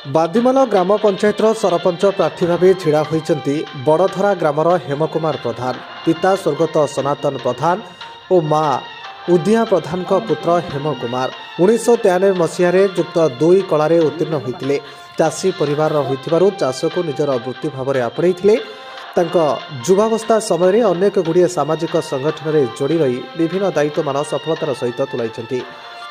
बादीमाल ग्राम पंचायतर सरपंच प्रार्थी भाव ढड़ा होती बड़धरा ग्रामर हेमकुमार प्रधान। पिता स्वर्गत सनातन प्रधान और माँ उदिया प्रधान पुत्र हेमकुमार 1993 मसीह युक्त 2 कलार उत्तीर्ण होते चाषी परिवार होइथिबारु चाष को निजर वृत्ति भाव में आपणई युवावस्था समय अनेक गुड़िए सामाजिक संगठन में जोड़ी रही विभिन्न दायित्व सफलतार सहित तुलाई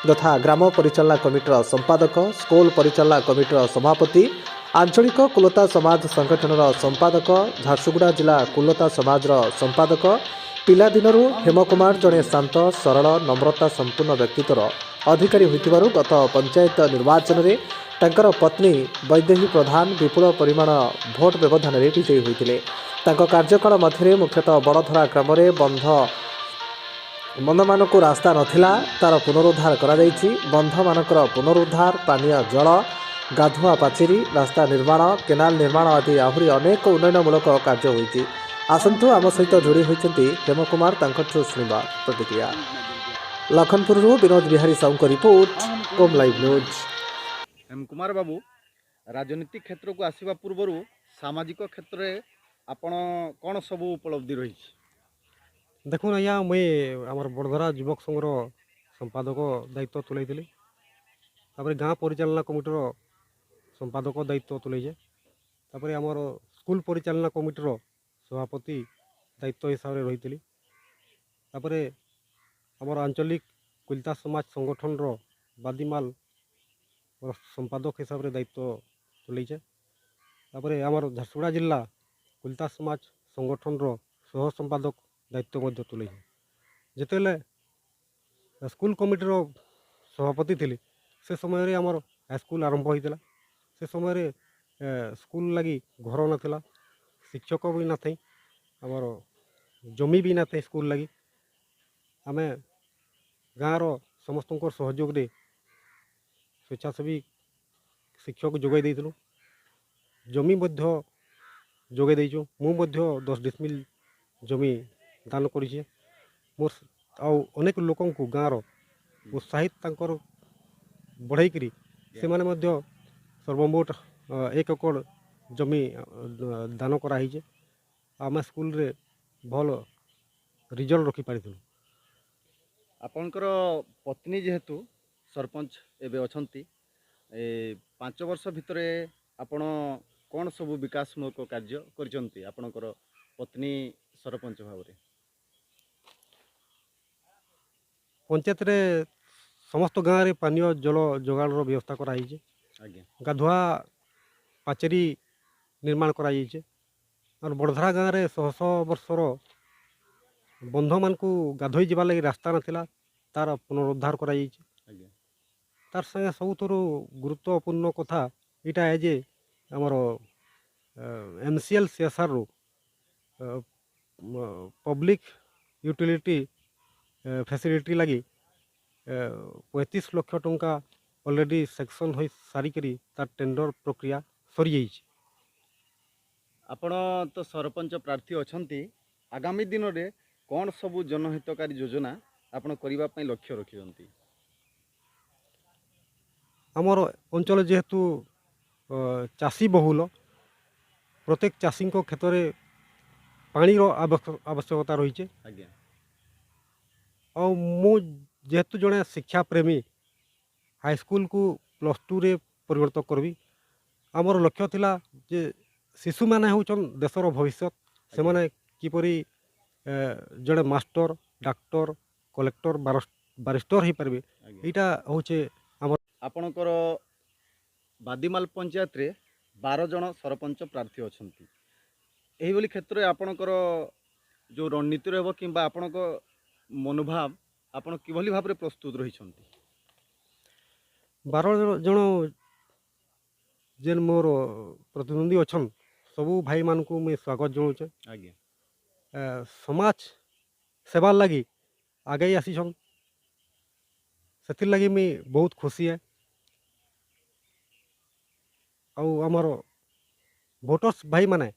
तथा ग्राम परिचालना कमिटर संपादक, स्कूल परिचालना कमिटर सभापति, आंचलिक कुलता समाज संगठन संपादक, झारसुगुड़ा जिला कुलता समाज संपादक। पिलादिनरू हेमकुमार जड़े शांत सरल नम्रता संपूर्ण व्यक्तित्वर अधिकारी होइथिबारु गत पंचायत निर्वाचन में तांकर पत्नी वैदेही प्रधान विपुल परिमाण भोट व्यवधान में विजयी होइथिले। तांको कार्यकाल मध्य मुख्यतः बड़धरा ग्राम में बंध को रास्ता नथिला तार पुनरुद्धार करा जायछि। बंध मानकर पुनरुद्धार, पानीय जल, गाधुआ पाचेरी, रास्ता निर्माण, केनाल निर्माण आदि आहरी अनेक उन्नयनमूलक कार्य होइछि। आसंतु आम सहित जोड़ी होइछन्ति हेमकुमार। तांकठु सुनिबा प्रतिक्रिया। लखनपुर विनोद बिहारी साहू रिपोर्ट, ओम लाइव न्यूज। हेमकुमार बाबू राजनीतिक क्षेत्र को आसवा पूर्व सामाजिक क्षेत्र में आपण कौन सब उपलब्धि रही? देखुन आज्ञा मुई आमर बड़धरा युवक संघर संपादक दायित्व तुलाई गाँ परिचालना कमिटर संपादक दायित्व तुलाइजे आमर स्कूल परिचालना कमिटर सभापति दायित्व हिसाब से रही आमर आंचलिक कुलता समाज संगठन बादीमाल संपादक हिसाब से दायित्व तुलाइजे आमर झारसुगुड़ा जिला कुलता समाज संगठन सह संपादक दायित्व तुले जितेले स्कूल कमिटर सभापति थी से समय आमर हाईस्कूल आरंभ होता से समय स्कूल लगी घर नाला शिक्षक भी ना थी आमर जमी भी ना थी स्कूल लगी आम गाँव समस्त सहयोग रे स्वेच्छासेवी शिक्षक जोगाई देइथिलु। जमी जोगाई देइछु। मु 10 डिसमिल जमी दान करिछे। मोर अनेक लोकों को गाँव उत्साहित तांकर बढ़ाई करी से माने मध्य सर्वमोट 1 एकड़ जमी दान कराइछे। आम स्कूल रे भल रिजल्ट रखी पारिथिलु। आपनकर पत्नी जेहेतु सरपंच एबे अछंती 5 वर्ष भितरे आपण कौन सब विकासमूलक कार्य करछंती आपनकर पत्नी सरपंच भाव में? पंचायत रे समस्त गाँव में पानीय जल जोगाण व्यवस्था कराई। गाधुआ पाचेरी निर्माण कराई और बड़धरा गाँव में 100 वर्षर बंध मान को गाधोई जावार लगी रास्ता नाला तार पुनरुद्धार कराई। तार संगे सबुठ गुरुत्वपूर्ण कथा यहाँ है जे आमर MCL CSR रू पब्लिक यूटिलिटी फैसिलिटी लगी 35 लाख टंका ऑलरेडी सेक्शन हो सारिकी तार टेंडर प्रक्रिया सरी जाइए। आपण तो सरपंच प्रार्थी अछंती आगामी दिन में कौन सब जनहितकारी योजना आपण करिबा पई लक्ष्य रखिजंती? आमर अंचल जेहेतु चाषी बहुल प्रत्येक चाषी क्षेत्र में पानी आवश्यकता रही है। मु जेहेतु जड़े शिक्षा प्रेमी हाईस्कूल को +2 रे परिवर्तन करबी। आमर लक्ष्य थिला जे शिशु माने होचन देशर भविष्य से माने किपरि जड़े मास्टर डाक्टर कलेक्टर बारिस्टर हो पारे यहाँ हूँ आमर। आपणकर बादीमाल पंचायत रे 12 जन सरपंच प्रार्थी अछंती। एही बोली क्षेत्र में आपणकर जो रणनीति रहबो किंबा आपणक मनोभाव आपण किभली भाव में प्रस्तुत रही? 12 जन जेन मोर प्रतिद्वंदी अच्छन सबू भाई मान को मैं स्वागत जनाऊे। समाज सेवा लगी आगे आसीछन से लगी मैं बहुत खुशी है। आमर भोटर्स भाई माने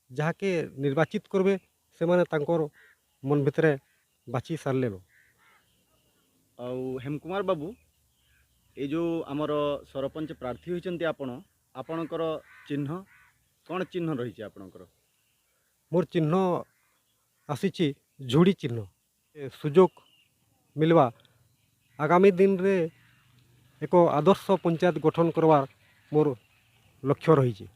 जहाँके निर्वाचित करबे से माने तांकर मन भितरे बाची सारे लो। हेमकुमार बाबू ये जो आमर सरपंच प्रार्थी होइछन्ति आपणकर चिन्ह कौन चिन्ह रही आपणकर? मोर चिन्ह आसीछि झुड़ी चिन्ह। ए सुजोग मिलवा आगामी दिन रे एक आदर्श पंचायत गठन करवार मोर लक्ष्य रही।